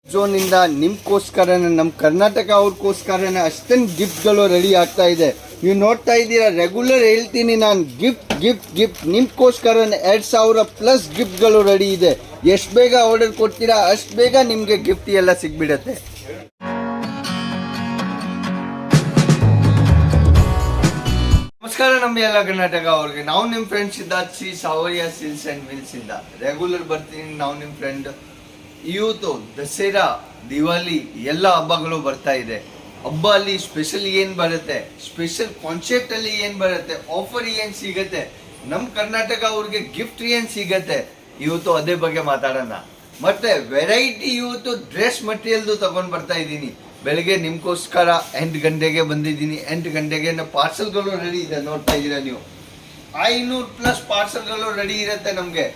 ಝೋನಿಂದ ನಿಮ್ಗೋಸ್ಕರನೇ ನಮ್ಮ ಕರ್ನಾಟಕ ಅವ್ರಿಗೋಸ್ಕರನೇ ಅಷ್ಟೊಂದು ಗಿಫ್ಟ್ಗಳು ರೆಡಿ ಆಗ್ತಾ ಇದೆ. ನೀವು ನೋಡ್ತಾ ಇದ್ದೀರಾ, ರೆಗ್ಯುಲರ್ ಹೇಳ್ತೀನಿ ನಾನು, ಗಿಫ್ಟ್ ನಿಮ್ಗೋಸ್ಕರನೇ 2000+ ಗಿಫ್ಟ್ಗಳು ರೆಡಿ ಇದೆ. ಎಷ್ಟು ಬೇಗ ಆರ್ಡರ್ ಕೊಡ್ತೀರಾ ಅಷ್ಟು ಬೇಗ ನಿಮಗೆ ಗಿಫ್ಟ್ ಎಲ್ಲ ಸಿಗ್ಬಿಡತ್ತೆ. ನಮಸ್ಕಾರ ನಮ್ಮ ಎಲ್ಲ ಕರ್ನಾಟಕ ಅವ್ರಿಗೆ. ನಾವು ನಿಮ್ಮ ಫ್ರೆಂಡ್ಸ್ ಇದ್ದ Shri Sawariya silks and mills ಇಂದ ರೆಗ್ಯುಲರ್ ಬರ್ತೀನಿ. ನಾವು ನಿಮ್ಮ ಫ್ರೆಂಡ್. ಇವತ್ತು ದಸರಾ, ದಿವಾಲಿ ಎಲ್ಲ ಹಬ್ಬಗಳು ಬರ್ತಾ ಇದೆ. ಹಬ್ಬ ಅಲ್ಲಿ ಸ್ಪೆಷಲ್ ಏನು ಬರುತ್ತೆ, ಸ್ಪೆಷಲ್ ಕಾನ್ಸೆಪ್ಟ್ ಅಲ್ಲಿ ಏನು ಬರುತ್ತೆ, ಆಫರ್ ಏನು ಸಿಗತ್ತೆ, ನಮ್ಮ ಕರ್ನಾಟಕ ಅವ್ರಿಗೆ ಗಿಫ್ಟ್ ಏನು ಸಿಗತ್ತೆ, ಇವತ್ತು ಅದೇ ಬಗ್ಗೆ ಮಾತಾಡೋಣ. ಮತ್ತೆ ವೆರೈಟಿ ಇವತ್ತು ಡ್ರೆಸ್ ಮಟೀರಿಯಲ್ದು ತಗೊಂಡು ಬರ್ತಾ ಇದ್ದೀನಿ. ಬೆಳಗ್ಗೆ ನಿಮ್ಗೋಸ್ಕರ 8 ಗಂಟೆಗೆ ಬಂದಿದ್ದೀನಿ. 8 ಗಂಟೆಗೆ ಪಾರ್ಸಲ್ಗಳು ರೆಡಿ ಇದೆ. ನೋಡ್ತಾ ಇದ್ದೀರಾ ನೀವು, 500+ ಪಾರ್ಸಲ್ಗಳು ರೆಡಿ ಇರುತ್ತೆ ನಮಗೆ.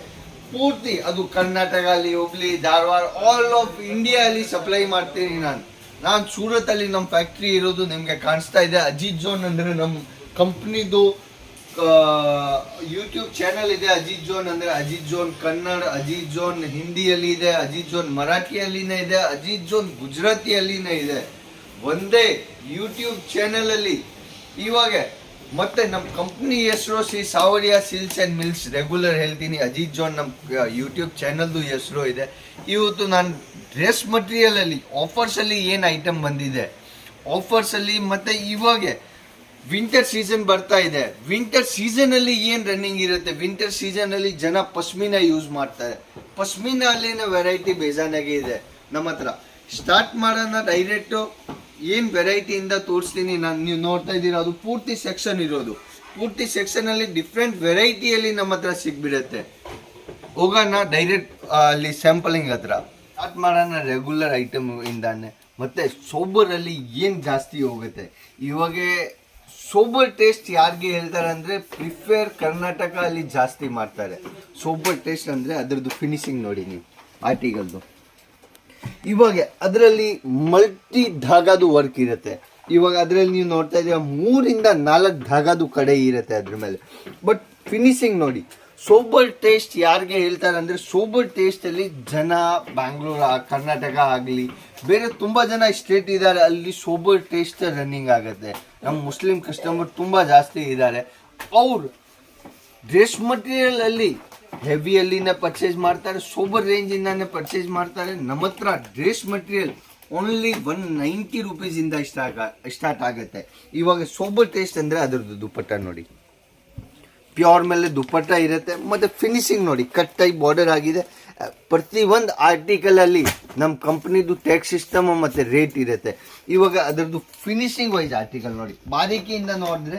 ಪೂರ್ತಿ ಅದು ಕರ್ನಾಟಕ ಅಲ್ಲಿ, Hubli, Dharwad, all of India ಅಲ್ಲಿ ಸಪ್ಲೈ ಮಾಡ್ತೀನಿ ನಾನು ಸೂರತ್ ಅಲ್ಲಿ ನಮ್ಮ ಫ್ಯಾಕ್ಟ್ರಿ ಇರೋದು ನಿಮಗೆ ಕಾಣಿಸ್ತಾ ಇದೆ. ಅಜಿತ್ ಝೋನ್ ಅಂದರೆ ನಮ್ಮ ಕಂಪ್ನಿದು ಯೂಟ್ಯೂಬ್ ಚಾನಲ್ ಇದೆ. ಅಜಿತ್ ಝೋನ್ ಅಂದರೆ ಅಜಿತ್ ಝೋನ್ ಕನ್ನಡ, ಅಜಿತ್ ಝೋನ್ ಹಿಂದಿಯಲ್ಲಿ ಇದೆ, ಅಜಿತ್ ಝೋನ್ ಮರಾಠಿಯಲ್ಲಿನೇ ಇದೆ, ಅಜಿತ್ ಝೋನ್ ಗುಜರಾತಿಯಲ್ಲಿನೇ ಇದೆ. ಒಂದೇ ಯೂಟ್ಯೂಬ್ ಚಾನಲ್ ಅಲ್ಲಿ ಇವಾಗ. ಮತ್ತೆ ನಮ್ಮ ಕಂಪ್ನಿ ಹೆಸರು Shri Sawariya silks and mills. Regular ಹೇಳ್ತೀನಿ, ಅಜಿತ್ ಝೋನ್ ನಮ್ಮ ಯೂಟ್ಯೂಬ್ ಚಾನಲ್ದು ಹೆಸರು ಇದೆ. ಇವತ್ತು ನಾನು ಡ್ರೆಸ್ ಮಟೀರಿಯಲ್ ಅಲ್ಲಿ ಆಫರ್ಸಲ್ಲಿ ಏನು ಐಟಮ್ ಬಂದಿದೆ, ಆಫರ್ಸಲ್ಲಿ ಮತ್ತೆ ಇವಾಗ ವಿಂಟರ್ ಸೀಸನ್ ಬರ್ತಾ ಇದೆ. ವಿಂಟರ್ ಸೀಸನಲ್ಲಿ ಏನು ರನ್ನಿಂಗ್ ಇರುತ್ತೆ, ವಿಂಟರ್ ಸೀಸನಲ್ಲಿ ಜನ ಪಶ್ಮಿನಾ ಯೂಸ್ ಮಾಡ್ತಾರೆ. ಪಶ್ಮಿನಾ ಅಲ್ಲಿನ ವೆರೈಟಿ ಬೇಜಾನಾಗೆ ಇದೆ ನಮ್ಮ ಹತ್ರ. ಸ್ಟಾರ್ಟ್ ಮಾಡೋಣ ಡೈರೆಕ್ಟು. ಏನು ವೆರೈಟಿಯಿಂದ ತೋರಿಸ್ತೀನಿ ನಾನು. ನೀವು ನೋಡ್ತಾ ಇದ್ದೀರಾ, ಅದು ಪೂರ್ತಿ ಸೆಕ್ಷನ್ ಇರೋದು. ಪೂರ್ತಿ ಸೆಕ್ಷನಲ್ಲಿ ಡಿಫ್ರೆಂಟ್ ವೆರೈಟಿಯಲ್ಲಿ ನಮ್ಮ ಹತ್ರ ಸಿಗ್ಬಿಡುತ್ತೆ. ಹೋಗೋಣ ಡೈರೆಕ್ಟ್ ಅಲ್ಲಿ ಸ್ಯಾಂಪಲಿಂಗ್ ಹತ್ರ. ಸ್ಟಾರ್ಟ್ ಮಾಡೋಣ ರೆಗ್ಯುಲರ್ ಐಟಮ್ ಇಂದಾನೆ. ಮತ್ತು ಸೋಬರಲ್ಲಿ ಏನು ಜಾಸ್ತಿ ಹೋಗುತ್ತೆ ಇವಾಗ. ಸೋಬರ್ ಟೇಸ್ಟ್ ಯಾರಿಗೆ ಹೇಳ್ತಾರೆ ಅಂದರೆ ಪ್ರಿಫೇರ್ ಕರ್ನಾಟಕ ಅಲ್ಲಿ ಜಾಸ್ತಿ ಮಾಡ್ತಾರೆ. ಸೋಬರ್ ಟೇಸ್ಟ್ ಅಂದರೆ ಅದರದ್ದು ಫಿನಿಶಿಂಗ್ ನೋಡಿ ನೀವು ಆರ್ಟಿಕಲ್ದು. ಇವಾಗ ಅದರಲ್ಲಿ ಮಲ್ಟಿ ಧಾಗಾದು ವರ್ಕ್ ಇರುತ್ತೆ. ಇವಾಗ ಅದರಲ್ಲಿ ನೀವು ನೋಡ್ತಾ ಇದ್ದೀರಾ 3-4 ಧಾಗಾದು ಕಡೆ ಇರುತ್ತೆ ಅದ್ರ ಮೇಲೆ. ಬಟ್ ಫಿನಿಶಿಂಗ್ ನೋಡಿ. ಸೋಬರ್ ಟೇಸ್ಟ್ ಯಾರಿಗೆ ಹೇಳ್ತಾರೆ ಅಂದರೆ, ಸೋಬರ್ ಟೇಸ್ಟಲ್ಲಿ ಜನ ಬ್ಯಾಂಗ್ಳೂರು, ಕರ್ನಾಟಕ ಆಗಲಿ, ಬೇರೆ ತುಂಬ ಜನ ಸ್ಟೇಟ್ ಇದ್ದಾರೆ, ಅಲ್ಲಿ ಸೋಬರ್ ಟೇಸ್ಟ್ ರನ್ನಿಂಗ್ ಆಗುತ್ತೆ. ನಮ್ಮ ಮುಸ್ಲಿಂ ಕಸ್ಟಮರ್ ತುಂಬ ಜಾಸ್ತಿ ಇದ್ದಾರೆ. ಅವರು ಡ್ರೆಸ್ ಮಟೀರಿಯಲ್ ಅಲ್ಲಿ ಹೆವಿಯಲ್ಲಿನೇ ಪರ್ಚೇಸ್ ಮಾಡ್ತಾರೆ, ಸೋಬರ್ ರೇಂಜಿಂದಾನೇ ಪರ್ಚೇಸ್ ಮಾಡ್ತಾರೆ. ನಮ್ಮ ಹತ್ರ ಡ್ರೆಸ್ ಮಟೀರಿಯಲ್ ಓನ್ಲಿ 190 ರೂಪೀಸಿಂದ ಸ್ಟಾರ್ಟ್ ಆಗುತ್ತೆ. ಇವಾಗ ಸೋಬರ್ ಟೇಸ್ಟ್ ಅಂದರೆ ಅದರದ್ದು ದುಪ್ಪಟ್ಟ ನೋಡಿ, ಪ್ಯೂರ್ ಮೇಲೆ ದುಪ್ಪಟ್ಟ ಇರುತ್ತೆ. ಮತ್ತು ಫಿನಿಶಿಂಗ್ ನೋಡಿ, ಕಟ್ ಟೈಪ್ ಬಾರ್ಡರ್ ಆಗಿದೆ. ಪ್ರತಿಯೊಂದು ಆರ್ಟಿಕಲಲ್ಲಿ ನಮ್ಮ ಕಂಪ್ನಿದು ಟ್ಯಾಕ್ಸ್ ಸಿಸ್ಟಮ್ ಮತ್ತು ರೇಟ್ ಇರುತ್ತೆ. ಇವಾಗ ಅದರದ್ದು ಫಿನಿಶಿಂಗ್ ವೈಸ್ ಆರ್ಟಿಕಲ್ ನೋಡಿ, ಬಾರಿಕೆಯಿಂದ ನೋಡಿದ್ರೆ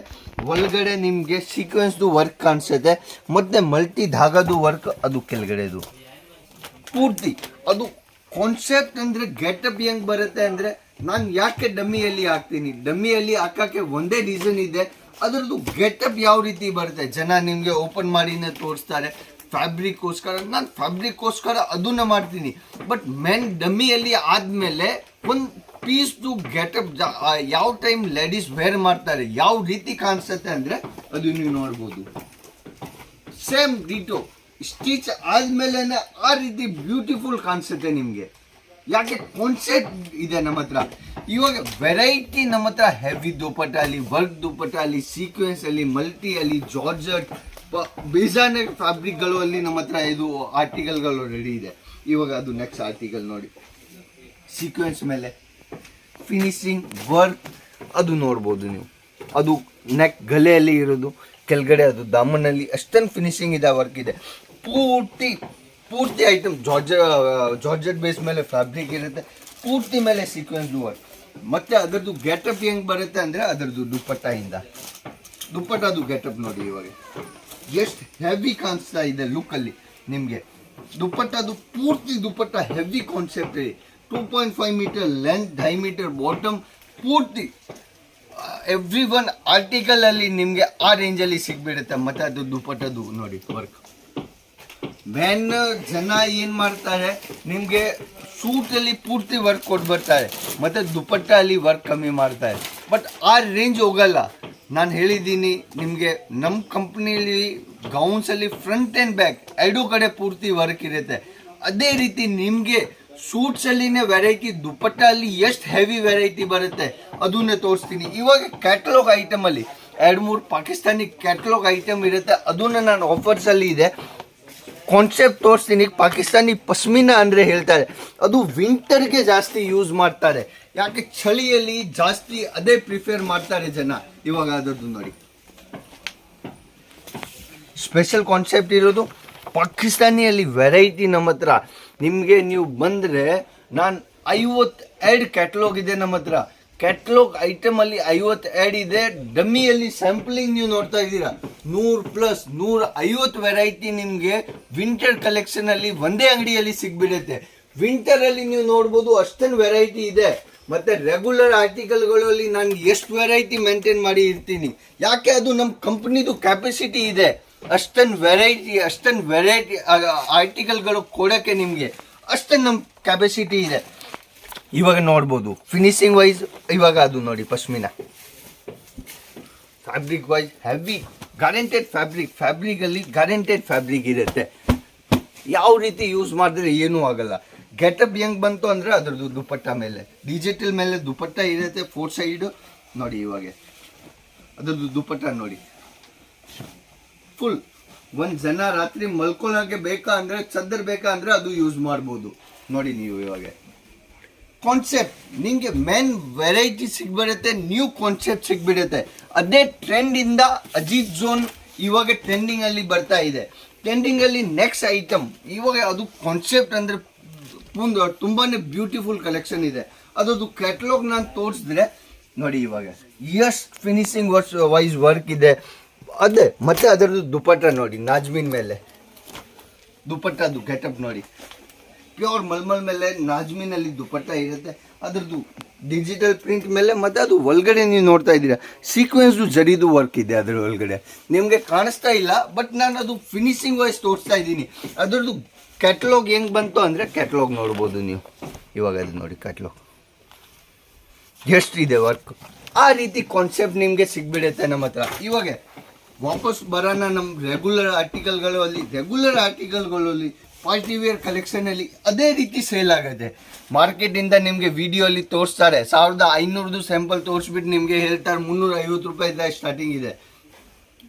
ಒಳಗಡೆ ನಿಮಗೆ ಸೀಕ್ವೆನ್ಸ್ದು ವರ್ಕ್ ಕಾಣಿಸುತ್ತೆ. ಮತ್ತು ಮಲ್ಟಿ ಧಾಗದು ವರ್ಕ್ ಅದು ಕೆಳಗಡೆದು ಪೂರ್ತಿ. ಅದು ಕಾನ್ಸೆಪ್ಟ್ ಅಂದರೆ ಗೆಟಪ್ ಹೆಂಗೆ ಬರುತ್ತೆ ಅಂದರೆ, ನಾನು ಯಾಕೆ ಡಮ್ಮಿಯಲ್ಲಿ ಹಾಕ್ತೀನಿ, ಡಮ್ಮಿಯಲ್ಲಿ ಹಾಕೋಕ್ಕೆ ಒಂದೇ ರೀಸನ್ ಇದೆ. ಅದರದ್ದು ಗೆಟಪ್ ಯಾವ ರೀತಿ ಬರುತ್ತೆ, ಜನ ನಿಮಗೆ ಓಪನ್ ಮಾಡಿನೇ ತೋರಿಸ್ತಾರೆ. ಫ್ಯಾಬ್ರಿಕ್ಕೋಸ್ಕರ ನಾನು ಫ್ಯಾಬ್ರಿಕ್ಕೋಸ್ಕರ ಅದನ್ನ ಮಾಡ್ತೀನಿ. ಬಟ್ ಮೆನ್ ಡಮ್ಮಿಯಲ್ಲಿ ಆದಮೇಲೆ ಒಂದು ಪೀಸ್ದು ಗೆಟಪ್ ಯಾವ ಟೈಮ್ ಲೇಡೀಸ್ ವೇರ್ ಮಾಡ್ತಾರೆ ಯಾವ ರೀತಿ ಕಾಣಿಸುತ್ತೆ ಅಂದರೆ ಅದು ನೀವು ನೋಡ್ಬೋದು. ಸೇಮ್ ಡೀಟೋ ಸ್ಟಿಚ್ ಆದಮೇಲೆ ಆ ರೀತಿ ಬ್ಯೂಟಿಫುಲ್ ಕಾಣಿಸುತ್ತೆ ನಿಮಗೆ. ಯಾಕೆ ಕಾನ್ಸೆಪ್ಟ್ ಇದೆ ನಮ್ಮ ಹತ್ರ. ಇವಾಗ ವೆರೈಟಿ ನಮ್ಮ ಹತ್ರ ಹೆವಿ ದುಪ್ಪಟ್ಟ ಅಲ್ಲಿ, ವರ್ಕ್ ದುಪ್ಪಟ್ಟ ಅಲ್ಲಿ, ಸೀಕ್ವೆನ್ಸ್ ಅಲ್ಲಿ, ಮಲ್ಟಿ ಅಲ್ಲಿ, ಜಾರ್ಜೆಟ್, ಬೇಜಾನೆ ಫ್ಯಾಬ್ರಿಕ್ಗಳು ಅಲ್ಲಿ ನಮ್ಮ ಹತ್ರ ಇದು ಆರ್ಟಿಕಲ್ಗಳು ರೆಡಿ ಇದೆ. ಇವಾಗ ಅದು ನೆಕ್ಸ್ಟ್ ಆರ್ಟಿಕಲ್ ನೋಡಿ, ಸೀಕ್ವೆನ್ಸ್ ಮೇಲೆ ಫಿನಿಶಿಂಗ್ ವರ್ಕ್ ಅದು ನೋಡ್ಬೋದು ನೀವು. ಅದು ನೆಕ್ ಗಲೆಯಲ್ಲಿ ಇರೋದು, ಕೆಳಗಡೆ ಅದು ದಾಮನಲ್ಲಿ ಅಷ್ಟೊಂದು ಫಿನಿಶಿಂಗ್ ಇದೆ, ವರ್ಕ್ ಇದೆ. ಪೂರ್ತಿ ಐಟಮ್ ಜಾರ್ಜೆಟ್ ಬೇಸ್ ಮೇಲೆ ಫ್ಯಾಬ್ರಿಕ್ ಇರುತ್ತೆ. ಪೂರ್ತಿ ಮೇಲೆ ಸೀಕ್ವೆನ್ಸ್ ವರ್ಕ್. ಮತ್ತು ಅದರದ್ದು ಗೆಟಪ್ ಹೆಂಗೆ ಬರುತ್ತೆ ಅಂದರೆ ಅದರದ್ದು ದುಪ್ಪಟ್ಟದು ಗೆಟಪ್ ನೋಡಿ. ಇವಾಗ ಎಷ್ಟು ಹೆವಿ ಕಾಣಿಸ್ತಾ ಇದೆ ಲುಕ್ಕಲ್ಲಿ ನಿಮಗೆ. ದುಪ್ಪಟ್ಟದು ಪೂರ್ತಿ dupatta heavy concept. 2.5 metre length, 2.5 metre bottom, ಪೂರ್ತಿ ಎವ್ರಿ ಒನ್ ಆರ್ಟಿಕಲ್ ಅಲ್ಲಿ ನಿಮಗೆ ಆ ರೇಂಜಲ್ಲಿ ಸಿಗ್ಬಿಡುತ್ತೆ. ಮತ್ತು ಅದು ದುಪ್ಪಟ್ಟದು ನೋಡಿ ವರ್ಕ್. ಮೆನ್ ಜನ ಏನು ಮಾಡ್ತಾರೆ, ನಿಮಗೆ ಸೂಟಲ್ಲಿ ಪೂರ್ತಿ ವರ್ಕ್ ಕೊಟ್ಟು ಬರ್ತಾರೆ, ಮತ್ತು ದುಪ್ಪಟ್ಟ ಅಲ್ಲಿ ವರ್ಕ್ ಕಮ್ಮಿ ಮಾಡ್ತಾರೆ. ಬಟ್ ಆ ರೇಂಜ್ ಹೋಗಲ್ಲ. ನಾನು ಹೇಳಿದ್ದೀನಿ ನಿಮಗೆ, ನಮ್ಮ ಕಂಪ್ನಿಯಲ್ಲಿ ಗೌನ್ಸಲ್ಲಿ ಫ್ರಂಟ್ ಆ್ಯಂಡ್ ಬ್ಯಾಕ್ ಎರಡೂ ಕಡೆ ಪೂರ್ತಿ ವರ್ಕ್ ಇರುತ್ತೆ. ಅದೇ ರೀತಿ ನಿಮಗೆ ಸೂಟ್ಸ್ ಅಲ್ಲಿನೇ ವೆರೈಟಿ, ದುಪ್ಪಟ್ಟ ಅಲ್ಲಿ ಎಷ್ಟು ಹೆವಿ ವೆರೈಟಿ ಬರುತ್ತೆ ಅದನ್ನೇ ತೋರಿಸ್ತೀನಿ. ಇವಾಗ ಕ್ಯಾಟಲಾಗ್ ಐಟಮ್ ಅಲ್ಲಿ 2-3 ಪಾಕಿಸ್ತಾನಿ ಕ್ಯಾಟಲಾಗ್ ಐಟಮ್ ಇರುತ್ತೆ, ಅದನ್ನ ನಾನು ಆಫರ್ಸ್ ಅಲ್ಲಿ ಇದೆ ಕಾನ್ಸೆಪ್ಟ್ ತೋರಿಸ್ತೀನಿ. ಪಾಕಿಸ್ತಾನಿ ಪಶ್ಮಿನಾ ಅಂದರೆ ಹೇಳ್ತಾರೆ, ಅದು ವಿಂಟರ್ಗೆ ಜಾಸ್ತಿ ಯೂಸ್ ಮಾಡ್ತಾರೆ. ಯಾಕೆ ಚಳಿಯಲ್ಲಿ ಜಾಸ್ತಿ ಅದೇ ಪ್ರಿಫೇರ್ ಮಾಡ್ತಾರೆ ಜನ. ಇವಾಗ ಅದರದ್ದು ನೋಡಿ ಸ್ಪೆಷಲ್ ಕಾನ್ಸೆಪ್ಟ್ ಇರೋದು ಪಾಕಿಸ್ತಾನಿಯಲ್ಲಿ ವೆರೈಟಿ ನಮ್ಮ ಹತ್ರ. ನಿಮಗೆ ನೀವು ಬಂದರೆ ನಾನು 52 ಕ್ಯಾಟಲಾಗ್ ಇದೆ ನಮ್ಮ ಹತ್ರ. ಕ್ಯಾಟಲಾಗ್ ಐಟಮ್ ಅಲ್ಲಿ 50 ಇದೆ. ಡಮ್ಮಿಯಲ್ಲಿ ಸ್ಯಾಂಪಲಿಂಗ್ ನೀವು ನೋಡ್ತಾ ಇದ್ದೀರಾ 100+ 150 ವೆರೈಟಿ ನಿಮಗೆ ವಿಂಟರ್ ಕಲೆಕ್ಷನ್ ಅಲ್ಲಿ ಒಂದೇ ಅಂಗಡಿಯಲ್ಲಿ ಸಿಗ್ಬಿಡುತ್ತೆ. ವಿಂಟರ್ ಅಲ್ಲಿ ನೀವು ನೋಡ್ಬೋದು ಅಷ್ಟೊಂದು ವೆರೈಟಿ ಇದೆ. ಮತ್ತೆ ರೆಗ್ಯುಲರ್ ಆರ್ಟಿಕಲ್ಗಳಲ್ಲಿ ನಾನು ಎಷ್ಟು ವೆರೈಟಿ ಮೇಂಟೈನ್ ಮಾಡಿ ಇರ್ತೀನಿ. ಯಾಕೆ ಅದು ನಮ್ಮ ಕಂಪ್ನಿದು ಕ್ಯಾಪಸಿಟಿ ಇದೆ. ಅಷ್ಟೊಂದು ವೆರೈಟಿ ಆರ್ಟಿಕಲ್ಗಳು ಕೊಡೋಕ್ಕೆ ನಿಮಗೆ ಅಷ್ಟೊಂದು ನಮ್ಮ ಕ್ಯಾಪಸಿಟಿ ಇದೆ. ಇವಾಗ ನೋಡ್ಬೋದು ಫಿನಿಶಿಂಗ್ ವೈಸ್. ಇವಾಗ ಅದು ನೋಡಿ pashmina fabric wise heavy guaranteed fabric ಅಲ್ಲಿ ಗ್ಯಾರಂಟೆಡ್ ಫ್ಯಾಬ್ರಿಕ್ ಇರುತ್ತೆ. ಯಾವ ರೀತಿ ಯೂಸ್ ಮಾಡಿದ್ರೆ ಏನೂ ಆಗಲ್ಲ. ಗೆಟಪ್ ಹೆಂಗ್ ಬಂತು ಅಂದ್ರೆ ಅದ್ರದ್ದು ದುಪ್ಪಟ್ಟ ಮೇಲೆ ಡಿಜಿಟಲ್ ಮೇಲೆ ದುಪ್ಪಟ್ಟ ಇರುತ್ತೆ 4 ಸೈಡು ನೋಡಿ. ಇವಾಗ ಅದ್ರದ್ದು ದುಪ್ಪಟ್ಟ ನೋಡಿ ಫುಲ್. ಒಂದ್ ಜನ ರಾತ್ರಿ ಮಲ್ಕೊಳ್ಳೋಕೆ ಬೇಕಾ ಅಂದ್ರೆ ಚದರ್ ಬೇಕಾ ಅಂದ್ರೆ ಅದು ಯೂಸ್ ಮಾಡ್ಬೋದು ನೋಡಿ. ನೀವು ಇವಾಗ ಕಾನ್ಸೆಪ್ಟ್ ನಿಮಗೆ ಮೇನ್ ವೆರೈಟಿ ಸಿಗ್ಬಿಡುತ್ತೆ, ನ್ಯೂ ಕಾನ್ಸೆಪ್ಟ್ ಸಿಗ್ಬಿಡುತ್ತೆ. ಅದೇ ಟ್ರೆಂಡ್ ಇಂದ ಅಜಿತ್ ಜೋನ್ ಇವಾಗ ಟ್ರೆಂಡಿಂಗ್ ಅಲ್ಲಿ ಬರ್ತಾ ಇದೆ. ಟ್ರೆಂಡಿಂಗ್ ಅಲ್ಲಿ ನೆಕ್ಸ್ಟ್ ಐಟಮ್ ಇವಾಗ ಅದು ಕಾನ್ಸೆಪ್ಟ್ ಅಂದ್ರೆ ತುಂಬಾನೇ ಬ್ಯೂಟಿಫುಲ್ ಕಲೆಕ್ಷನ್ ಇದೆ. ಅದೊಂದು ಕ್ಯಾಟಲಾಗ್ ನಾನು ತೋರಿಸಿದ್ರೆ ನೋಡಿ. ಇವಾಗ ಎಷ್ಟು ಫಿನಿಶಿಂಗ್ ವೈಸ್ ವರ್ಕ್ ಇದೆ ಅದೇ. ಮತ್ತೆ ಅದರದ್ದು ದುಪ್ಪಟ್ಟ ನೋಡಿ ನಾಜ್ಮಿನ್ ಮೇಲೆ ದುಪ್ಪಟ್ಟದು ಗೆಟಪ್ ನೋಡಿ. ಪ್ಯೂರ್ ಮಲ್ಮಲ್ ಮೇಲೆ ನಾಜ್ಮಿನಲ್ಲಿ ದುಪ್ಪಟ್ಟ ಇರುತ್ತೆ. ಅದರದ್ದು ಡಿಜಿಟಲ್ ಪ್ರಿಂಟ್ ಮೇಲೆ ಮತ್ತೆ ಅದು ಒಳಗಡೆ ನೀವು ನೋಡ್ತಾ ಇದ್ದೀರಾ ಸೀಕ್ವೆನ್ಸ್ ಜರಿದು ವರ್ಕ್ ಇದೆ ಅದರ ಒಳಗಡೆ. ನಿಮಗೆ ಕಾಣಿಸ್ತಾ ಇಲ್ಲ ಬಟ್ ನಾನು ಅದು ಫಿನಿಶಿಂಗ್ ವೈಸ್ ತೋರಿಸ್ತಾ ಇದ್ದೀನಿ. ಅದರದ್ದು ಕ್ಯಾಟಲಾಗ್ ಹೆಂಗೆ ಬಂತು ಅಂದರೆ ಕ್ಯಾಟಲಾಗ್ ನೋಡ್ಬೋದು ನೀವು. ಇವಾಗ ಅದು ನೋಡಿ ಕ್ಯಾಟಲಾಗ್ ಎಷ್ಟಿದೆ ವರ್ಕ್. ಆ ರೀತಿ ಕಾನ್ಸೆಪ್ಟ್ ನಿಮಗೆ ಸಿಗ್ಬಿಡುತ್ತೆ ನಮ್ಮ ಹತ್ರ. ಇವಾಗ ವಾಪಸ್ ಬರೋಣ ನಮ್ಮ ರೆಗ್ಯುಲರ್ ಆರ್ಟಿಕಲ್ಗಳಲ್ಲಿ ಪಾರ್ಟಿ ವೇರ್ ಕಲೆಕ್ಷನ್ ಅಲ್ಲಿ ಅದೇ ರೀತಿ ಸೇಲ್ ಆಗುತ್ತೆ. ಮಾರ್ಕೆಟಿಂದ ನಿಮಗೆ ವಿಡಿಯೋ ಅಲ್ಲಿ ತೋರಿಸ್ತಾರೆ 1500 ಸ್ಯಾಂಪಲ್ ತೋರಿಸ್ಬಿಟ್ಟು ನಿಮಗೆ ಹೇಳ್ತಾರೆ 350 ರೂಪಾಯಿ ಸ್ಟಾರ್ಟಿಂಗ್ ಇದೆ.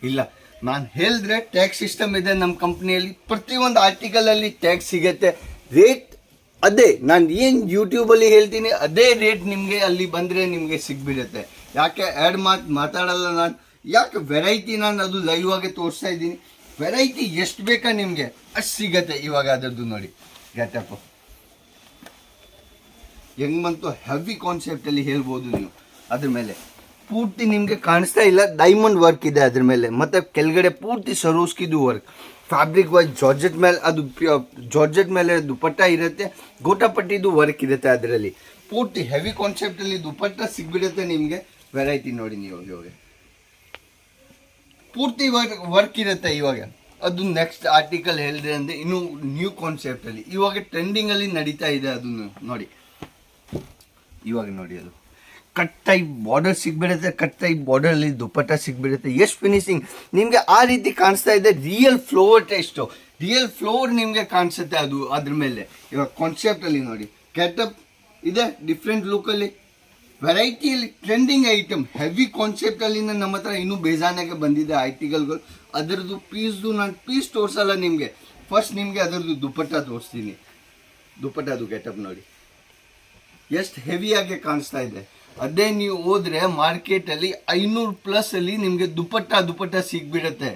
ಇಲ್ಲ, ನಾನು ಹೇಳಿದ್ರೆ ಟ್ಯಾಕ್ಸ್ ಸಿಸ್ಟಮ್ ಇದೆ ನಮ್ಮ ಕಂಪ್ನಿಯಲ್ಲಿ. ಪ್ರತಿಯೊಂದು ಆರ್ಟಿಕಲ್ ಅಲ್ಲಿ ಟ್ಯಾಕ್ಸ್ ಸಿಗುತ್ತೆ. ರೇಟ್ ಅದೇ ನಾನು ಏನು ಯೂಟ್ಯೂಬಲ್ಲಿ ಹೇಳ್ತೀನಿ ಅದೇ ರೇಟ್ ನಿಮಗೆ ಅಲ್ಲಿ ಬಂದರೆ ನಿಮಗೆ ಸಿಗ್ಬಿಡುತ್ತೆ. ಯಾಕೆ ಆ್ಯಡ್ ಮಾತಾಡಲ್ಲ ನಾನು. ಯಾಕೆ ವೆರೈಟಿ ನಾನು ಅದು ಲೈವ್ ಆಗಿ ತೋರಿಸ್ತಾ ಇದ್ದೀನಿ. ವೆರೈಟಿ ಎಷ್ಟು ಬೇಕಾ ನಿಮಗೆ ಅಷ್ಟು ಸಿಗತ್ತೆ. ಇವಾಗ ಅದರದ್ದು ನೋಡಿ ಗೆಟಪ್ ಹೆಂಗ್ ಬಂತು. ಹೆವಿ ಕಾನ್ಸೆಪ್ಟಲ್ಲಿ ಹೇಳ್ಬೋದು ನೀವು. ಅದ್ರ ಮೇಲೆ ಪೂರ್ತಿ ನಿಮಗೆ ಕಾಣಿಸ್ತಾ ಇಲ್ಲ ಡೈಮಂಡ್ ವರ್ಕ್ ಇದೆ ಅದ್ರ ಮೇಲೆ. ಮತ್ತು ಕೆಳಗಡೆ ಪೂರ್ತಿ ಸರೋಸ್ಕಿದು ವರ್ಕ್ ಫ್ಯಾಬ್ರಿಕ್ ವೈಸ್ ಜಾರ್ಜೆಟ್ ಮೇಲೆ. ಅದು ಜಾರ್ಜೆಟ್ ಮೇಲೆ ದುಪ್ಪಟ್ಟ ಇರುತ್ತೆ, ಗೋಟಾಪಟ್ಟಿದು ವರ್ಕ್ ಇರುತ್ತೆ ಅದರಲ್ಲಿ. ಪೂರ್ತಿ ಹೆವಿ ಕಾನ್ಸೆಪ್ಟಲ್ಲಿ ದುಪ್ಪಟ್ಟ ಸಿಗ್ಬಿಡುತ್ತೆ ನಿಮಗೆ. ವೆರೈಟಿ ನೋಡಿ ನೀವು ಇವಾಗ ಪೂರ್ತಿ ವರ್ಕ್ ಇರುತ್ತೆ. ಇವಾಗ ಅದು ನೆಕ್ಸ್ಟ್ ಆರ್ಟಿಕಲ್ ಹೇಳಿದ್ರೆ ಅಂದರೆ ಇನ್ನೂ ನ್ಯೂ ಕಾನ್ಸೆಪ್ಟಲ್ಲಿ ಇವಾಗ ಟ್ರೆಂಡಿಂಗಲ್ಲಿ ನಡೀತಾ ಇದೆ. ಅದನ್ನು ನೋಡಿ. ಇವಾಗ ನೋಡಿ ಅದು ಕಟ್ ಟೈಪ್ ಬಾರ್ಡರ್ ಸಿಗ್ಬಿಡುತ್ತೆ. ಕಟ್ ಟೈಪ್ ಬಾರ್ಡರಲ್ಲಿ ದುಪ್ಪಟ್ಟ ಸಿಗ್ಬಿಡುತ್ತೆ. ಎಷ್ಟು ಫಿನಿಶಿಂಗ್ ನಿಮಗೆ ಆ ರೀತಿ ಕಾಣಿಸ್ತಾ ಇದೆ. Real flower test real flower ನಿಮಗೆ ಕಾಣಿಸುತ್ತೆ ಅದು ಅದ್ರ ಮೇಲೆ. ಇವಾಗ ಕಾನ್ಸೆಪ್ಟಲ್ಲಿ ನೋಡಿ ಕ್ಯಾಟಪ್ ಇದೆ ಡಿಫ್ರೆಂಟ್ ಲುಕ್ಕಲ್ಲಿ. ವೆರೈಟಿಯಲ್ಲಿ ಟ್ರೆಂಡಿಂಗ್ ಐಟಮ್ ಹೆವಿ ಕಾನ್ಸೆಪ್ಟಲ್ಲಿ ನಮ್ಮ ಹತ್ರ ಇನ್ನೂ ಬೇಜಾನಾಗೆ ಬಂದಿದೆ ಆರ್ಟಿಕಲ್ಗಳು. ಅದರದ್ದು ಪೀಸ್ದು ನಾನು ಪೀಸ್ ತೋರಿಸಲ್ಲ ನಿಮಗೆ. ಫಸ್ಟ್ ನಿಮಗೆ ಅದರದ್ದು ದುಪ್ಪಟ್ಟ ತೋರಿಸ್ತೀನಿ. ದುಪ್ಪಟ್ಟದು ಗೆಟಪ್ ನೋಡಿ ಎಷ್ಟು ಹೆವಿಯಾಗಿ ಕಾಣಿಸ್ತಾ ಇದೆ. ಅದೇ ನೀವು ಹೋದರೆ ಮಾರ್ಕೆಟಲ್ಲಿ 500+ ಅಲ್ಲಿ ನಿಮಗೆ ದುಪ್ಪಟ್ಟ ಸಿಗ್ಬಿಡುತ್ತೆ.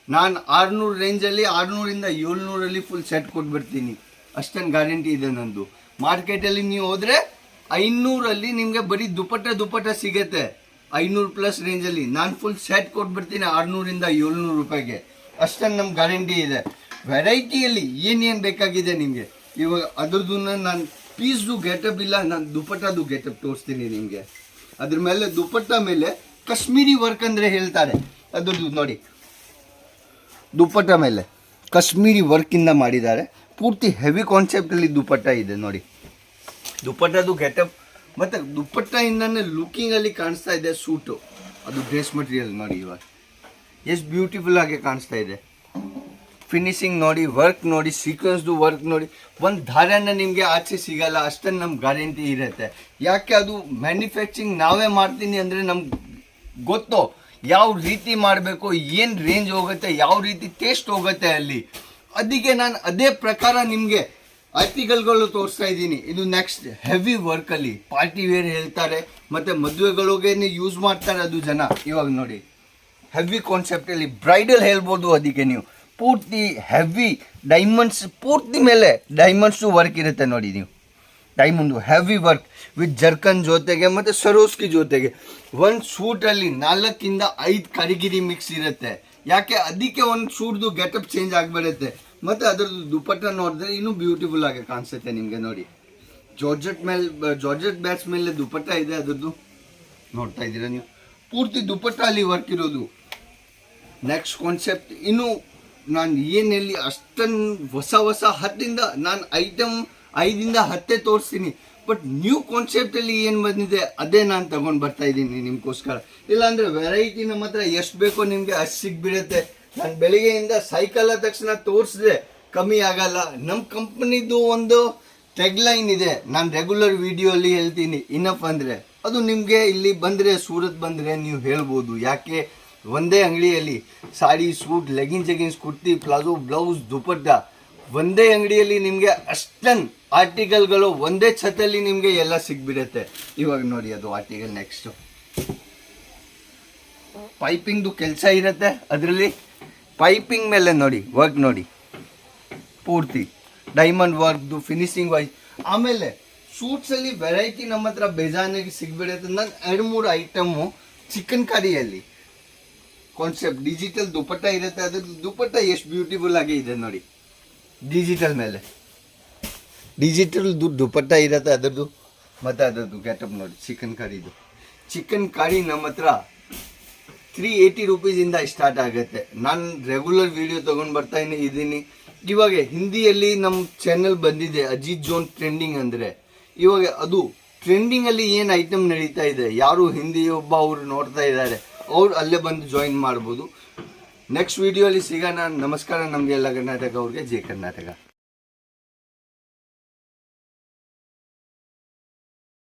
ನಾನು 600 ರೇಂಜಲ್ಲಿ 600ರಿಂದ 700 ಫುಲ್ ಸೆಟ್ ಕೊಟ್ಬಿಡ್ತೀನಿ. ಅಷ್ಟೊಂದು ಗ್ಯಾರಂಟಿ ಇದೆ ನಂದು. ಮಾರ್ಕೆಟಲ್ಲಿ ನೀವು ಹೋದರೆ 500 ನಿಮಗೆ ಬರೀ ದುಪ್ಪಟ್ಟ ಸಿಗುತ್ತೆ. 500+ ರೇಂಜಲ್ಲಿ ನಾನು ಫುಲ್ ಸೆಟ್ ಕೊಟ್ಬಿಡ್ತೀನಿ 600ರಿಂದ 700 ರೂಪಾಯಿಗೆ. ಅಷ್ಟೊಂದು ನಮ್ಮ ಗ್ಯಾರಂಟಿ ಇದೆ. ವೆರೈಟಿಯಲ್ಲಿ ಏನೇನು ಬೇಕಾಗಿದೆ ನಿಮಗೆ. ಇವಾಗ ಅದ್ರದ್ದು ನಾನು ಪೀಸ್ದು ಗೆಟಪ್ ಇಲ್ಲ, ನಾನು ದುಪ್ಪಟ್ಟದು ಗೆಟಪ್ ತೋರಿಸ್ತೀನಿ ನಿಮಗೆ. ಅದ್ರ ಮೇಲೆ ದುಪ್ಪಟ್ಟ ಮೇಲೆ ಕಾಶ್ಮೀರಿ ವರ್ಕ್ ಅಂದರೆ ಹೇಳ್ತಾರೆ. ಅದ್ರದ್ದು ನೋಡಿ ದುಪ್ಪಟ್ಟ ಮೇಲೆ ಕಾಶ್ಮೀರಿ ವರ್ಕಿಂದ ಮಾಡಿದ್ದಾರೆ. ಪೂರ್ತಿ ಹೆವಿ ಕಾನ್ಸೆಪ್ಟಲ್ಲಿ ದುಪ್ಪಟ್ಟ ಇದೆ ನೋಡಿ. ದುಪ್ಪಟ್ಟದು ಗೆಟಪ್ ಮತ್ತು ದುಪ್ಪಟ್ಟದಿಂದನೇ ಲುಕ್ಕಿಂಗಲ್ಲಿ ಕಾಣಿಸ್ತಾ ಇದೆ ಸೂಟು. ಅದು ಡ್ರೆಸ್ ಮಟೀರಿಯಲ್ ನೋಡಿ ಇವಾಗ ಎಷ್ಟು ಬ್ಯೂಟಿಫುಲ್ ಆಗಿ ಕಾಣಿಸ್ತಾ ಇದೆ. ಫಿನಿಶಿಂಗ್ ನೋಡಿ, ವರ್ಕ್ ನೋಡಿ, ಸೀಕ್ವೆನ್ಸ್ದು ವರ್ಕ್ ನೋಡಿ. ಒಂದು ದಾರನ ನಿಮಗೆ ಆಚೆ ಸಿಗಲ್ಲ, ಅಷ್ಟನ್ನು ನಮ್ಮ ಗ್ಯಾರಂಟಿ ಇರುತ್ತೆ. ಯಾಕೆ ಅದು ಮ್ಯಾನುಫ್ಯಾಕ್ಚರಿಂಗ್ ನಾವೇ ಮಾಡ್ತೀನಿ ಅಂದರೆ ನಮ್ಗೆ ಗೊತ್ತು ಯಾವ ರೀತಿ ಮಾಡಬೇಕು, ಏನು ರೇಂಜ್ ಹೋಗುತ್ತೆ, ಯಾವ ರೀತಿ ಟೇಸ್ಟ್ ಹೋಗುತ್ತೆ ಅಲ್ಲಿ. ಅದಕ್ಕೆ ನಾನು ಅದೇ ಪ್ರಕಾರ ನಿಮಗೆ ಆರ್ಟಿಕಲ್ಗಳು ತೋರಿಸ್ತಾ ಇದ್ದೀನಿ. ಇದು ನೆಕ್ಸ್ಟ್ ಹೆವಿ ವರ್ಕಲ್ಲಿ ಪಾರ್ಟಿ ವೇರ್ ಹೇಳ್ತಾರೆ, ಮತ್ತು ಮದುವೆಗಳಿಗೆ ಯೂಸ್ ಮಾಡ್ತಾರೆ ಅದು ಜನ. ಇವಾಗ ನೋಡಿ ಹೆವಿ ಕಾನ್ಸೆಪ್ಟಲ್ಲಿ ಬ್ರೈಡಲ್ ಹೇಳ್ಬೋದು. ಅದಕ್ಕೆ ನೀವು ಪೂರ್ತಿ ಹೆವಿ ಡೈಮಂಡ್ಸ್, ಪೂರ್ತಿ ಮೇಲೆ ಡೈಮಂಡ್ಸು ವರ್ಕ್ ಇರುತ್ತೆ ನೋಡಿ. ನೀವು ಡೈಮಂಡು ಹೆವಿ ವರ್ಕ್ ವಿತ್ ಜರ್ಕನ್ ಜೊತೆಗೆ ಮತ್ತು ಸರೋಸ್ಕಿ ಜೊತೆಗೆ ಒಂದು ಸೂಟಲ್ಲಿ 4 to 5 ಕರಿಗಿರಿ ಮಿಕ್ಸ್ ಇರುತ್ತೆ. ಯಾಕೆ ಅದಕ್ಕೆ ಒಂದು ಸೂಟ್ದು ಗೆಟಪ್ ಚೇಂಜ್ ಆಗಿಬಿಡುತ್ತೆ. ಮತ್ತು ಅದರದ್ದು ದುಪಟ್ಟ ನೋಡಿದ್ರೆ ಇನ್ನೂ ಬ್ಯೂಟಿಫುಲ್ ಆಗಿ ಕಾಣಿಸುತ್ತೆ ನಿಮಗೆ. ನೋಡಿ ಜಾರ್ಜೆಟ್ ಬ್ಯಾಟ್ಸ್ ಮೇಲೆ ದುಪಟ್ಟ ಇದೆ, ಅದರದ್ದು ನೋಡ್ತಾ ಇದ್ದೀರಾ ನೀವು. ಪೂರ್ತಿ ದುಪಟ್ಟ ಅಲ್ಲಿ ವರ್ಕ್ ಇರೋದು. ನೆಕ್ಸ್ಟ್ ಕಾನ್ಸೆಪ್ಟ್ ಇನ್ನು ನಾನು ಏನೆಲ್ಲಿ ಅಷ್ಟನ್ನು ಹೊಸ 10 ನಾನು ಐಟಮ್ 5 to 10 ತೋರಿಸ್ತೀನಿ. ಬಟ್ ನ್ಯೂ ಕಾನ್ಸೆಪ್ಟಲ್ಲಿ ಏನು ಬಂದಿದೆ ಅದೇ ನಾನು ತಗೊಂಡು ಬರ್ತಾ ಇದ್ದೀನಿ ನಿಮಗೋಸ್ಕರ. ಇಲ್ಲಾಂದರೆ ವೆರೈಟಿ ನಮ್ಮ ಹತ್ರ ಎಷ್ಟು ಬೇಕೋ ನಿಮಗೆ ಅಷ್ಟು ಸಿಗ್ಬಿಡುತ್ತೆ. ನಾನು ಬೆಳಿಗ್ಗೆಯಿಂದ ಸೈಕಲ್ ತಕ್ಷಣ ತೋರಿಸಿದ್ರೆ ಕಮ್ಮಿ ಆಗಲ್ಲ. ನಮ್ಮ ಕಂಪ್ನಿದು ಒಂದು ಟ್ಯಾಗ್ಲೈನ್ ಇದೆ, ನಾನು ರೆಗ್ಯುಲರ್ ವಿಡಿಯೋಲಿ ಹೇಳ್ತೀನಿ, ಇನಫ್ ಅಂದರೆ ಅದು ನಿಮಗೆ ಇಲ್ಲಿ ಬಂದರೆ, ಸೂರತ್ ಬಂದರೆ ನೀವು ಹೇಳ್ಬೋದು. ಯಾಕೆ ಒಂದೇ ಅಂಗಡಿಯಲ್ಲಿ sari, suit, leggings, kurti, palazzo, blouse, dupatta ಒಂದೇ ಅಂಗಡಿಯಲ್ಲಿ ನಿಮಗೆ ಅಷ್ಟೊಂದು ಆರ್ಟಿಕಲ್ಗಳು ಒಂದೇ ಛತ್ತಲ್ಲಿ ನಿಮಗೆ ಎಲ್ಲ ಸಿಗ್ಬಿಡುತ್ತೆ. ಇವಾಗ ನೋಡಿ ಅದು ಆರ್ಟಿಕಲ್. ನೆಕ್ಸ್ಟು ಪೈಪಿಂಗ್ದು ಕೆಲಸ ಇರುತ್ತೆ. ಅದರಲ್ಲಿ ಪೈಪಿಂಗ್ ಮೇಲೆ ನೋಡಿ ವರ್ಕ್ ನೋಡಿ, ಪೂರ್ತಿ ಡೈಮಂಡ್ ವರ್ಕ್ದು ಫಿನಿಶಿಂಗ್ ವೈಸ್. ಆಮೇಲೆ ಸೂಟ್ಸಲ್ಲಿ ವೆರೈಟಿ ನಮ್ಮ ಹತ್ರ ಬೇಜಾನಾಗಿ ಸಿಗ್ಬಿಡುತ್ತೆ. ನಾನು 2-3 ಐಟಮು ಚಿಕನ್ ಕರಿಯಲ್ಲಿ ಕಾನ್ಸೆಪ್ಟ್ ಡಿಜಿಟಲ್ ದುಪಟ್ಟ ಇರುತ್ತೆ. ಅದ್ರದ್ದು ದುಪಟ್ಟ ಎಷ್ಟು ಬ್ಯೂಟಿಫುಲ್ ಆಗಿ ಇದೆ ನೋಡಿ. ಡಿಜಿಟಲ್ ಮೇಲೆ ಡಿಜಿಟಲ್ ದುಪಟ್ಟ ಇರುತ್ತೆ ಅದರದ್ದು. ಮತ್ತು ಅದರದ್ದು ಗೆಟಪ್ ನೋಡಿ, ಚಿಕನ್ ಕರಿ ನಮ್ಮ ಹತ್ರ 380 ರೂಪೀಸಿಂದ ಸ್ಟಾರ್ಟ್ ಆಗುತ್ತೆ. ನಾನು ರೆಗ್ಯುಲರ್ ವಿಡಿಯೋ ತೊಗೊಂಡು ಬರ್ತಾ ಇದ್ದೀನಿ. ಇವಾಗ ಹಿಂದಿಯಲ್ಲಿ ನಮ್ಮ ಚಾನಲ್ ಬಂದಿದೆ ಅಜಿತ್ ಜೋನ್ ಟ್ರೆಂಡಿಂಗ್ ಅಂದರೆ. ಇವಾಗ ಅದು ಟ್ರೆಂಡಿಂಗಲ್ಲಿ ಏನು ಐಟಮ್ ನಡೀತಾ ಇದೆ, ಯಾರು ಹಿಂದಿ ಒಬ್ಬ ಅವರು ನೋಡ್ತಾ ಇದ್ದಾರೆ, ಅವ್ರು ಅಲ್ಲೇ ಬಂದು ಜಾಯಿನ್ ಮಾಡ್ಬೋದು. ನೆಕ್ಸ್ಟ್ ವಿಡಿಯೋಲಿ ಸಿಗೋಣ. ನಮಸ್ಕಾರ. ನಮಗೆಲ್ಲ ಕರ್ನಾಟಕ ಅವ್ರಿಗೆ ಜೈ ಕರ್ನಾಟಕ.